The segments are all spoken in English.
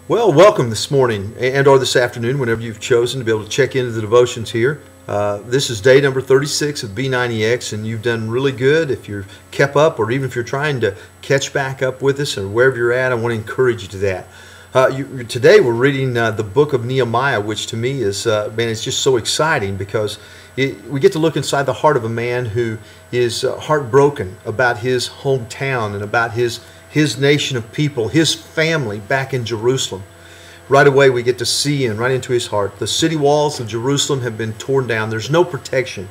Well, welcome this morning and or this afternoon, whenever you've chosen to be able to check into the devotions here. This is day number 36 of B90X, and you've done really good. If you're kept up, or even if you're trying to catch back up with us, or wherever you're at, I want to encourage you to that. Today we're reading the book of Nehemiah, which to me is, man, it's just so exciting because we get to look inside the heart of a man who is heartbroken about his hometown and about his nation of people, his family back in Jerusalem. Right away we get to see in right into his heart. The city walls of Jerusalem have been torn down. There's no protection.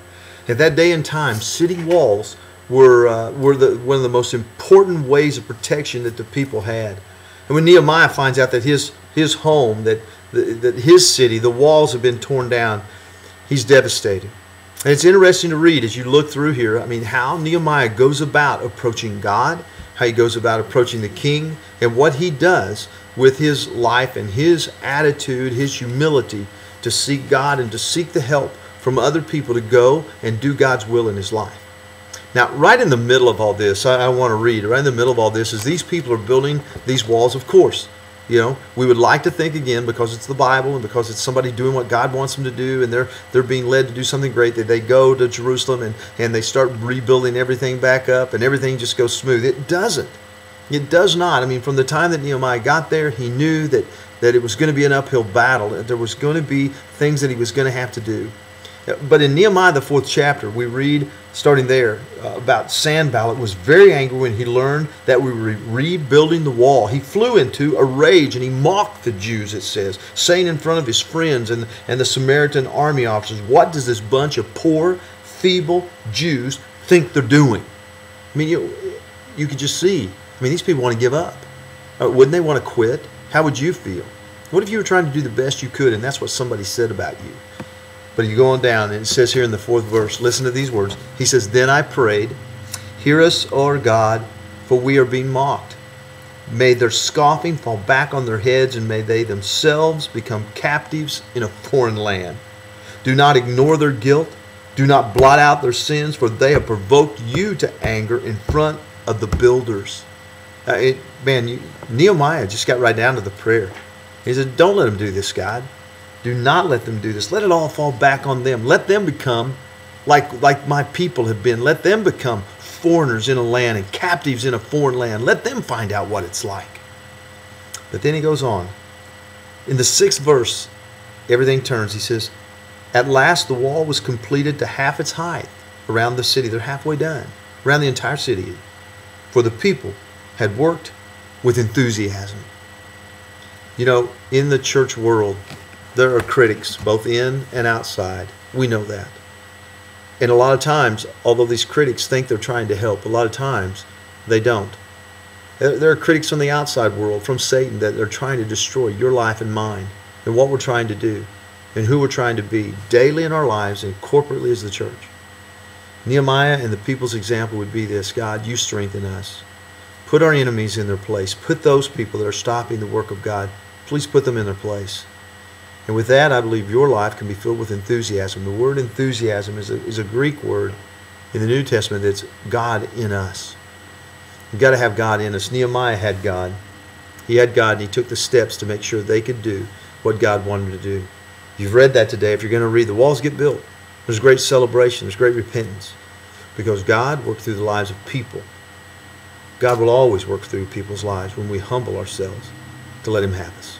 At that day and time, city walls were one of the most important ways of protection that the people had. And when Nehemiah finds out that his home, that his city, the walls have been torn down, he's devastated. And it's interesting to read as you look through here, I mean, how Nehemiah goes about approaching God, how he goes about approaching the king, and what he does with his life and his attitude, his humility to seek God and to seek the help from other people to go and do God's will in his life. Now, right in the middle of all this, I want to read, right in the middle of all this is these people are building these walls, of course. You know, we would like to think again, because it's the Bible and because it's somebody doing what God wants them to do, and they're being led to do something great, that they go to Jerusalem and they start rebuilding everything back up and everything just goes smooth. It doesn't. It does not. I mean, from the time that Nehemiah got there, he knew that it was going to be an uphill battle, that there was going to be things that he was going to have to do. But in Nehemiah, the 4th chapter, we read, starting there, about Sanballat was very angry when he learned that we were rebuilding the wall. He flew into a rage and he mocked the Jews, it says, saying in front of his friends and the Samaritan army officers, "What does this bunch of poor, feeble Jews think they're doing?" I mean, you could just see. I mean, these people want to give up. Wouldn't they want to quit? How would you feel? What if you were trying to do the best you could and that's what somebody said about you? But you go on down, and it says here in the 4th verse, listen to these words. He says, "Then I prayed, hear us, O our God, for we are being mocked. May their scoffing fall back on their heads, and may they themselves become captives in a foreign land. Do not ignore their guilt. Do not blot out their sins, for they have provoked you to anger in front of the builders." Nehemiah just got right down to the prayer. He said, don't let them do this, God. Do not let them do this. Let it all fall back on them. Let them become like my people have been. Let them become foreigners in a land and captives in a foreign land. Let them find out what it's like. But then he goes on. In the 6th verse, everything turns. He says, "At last the wall was completed to half its height around the city." They're halfway done. Around the entire city. For the people had worked with enthusiasm. You know, in the church world, there are critics, both in and outside. We know that. And a lot of times, although these critics think they're trying to help, a lot of times they don't. There are critics on the outside world, from Satan, that are trying to destroy your life and mine, and what we're trying to do, and who we're trying to be, daily in our lives and corporately as the church. Nehemiah and the people's example would be this: God, you strengthen us. Put our enemies in their place. Put those people that are stopping the work of God, please put them in their place. And with that, I believe your life can be filled with enthusiasm. The word enthusiasm is a Greek word in the New Testament that's God in us. We've got to have God in us. Nehemiah had God. He had God, and he took the steps to make sure they could do what God wanted them to do. You've read that today. If you're going to read, the walls get built. There's great celebration. There's great repentance. Because God worked through the lives of people. God will always work through people's lives when we humble ourselves to let him have us.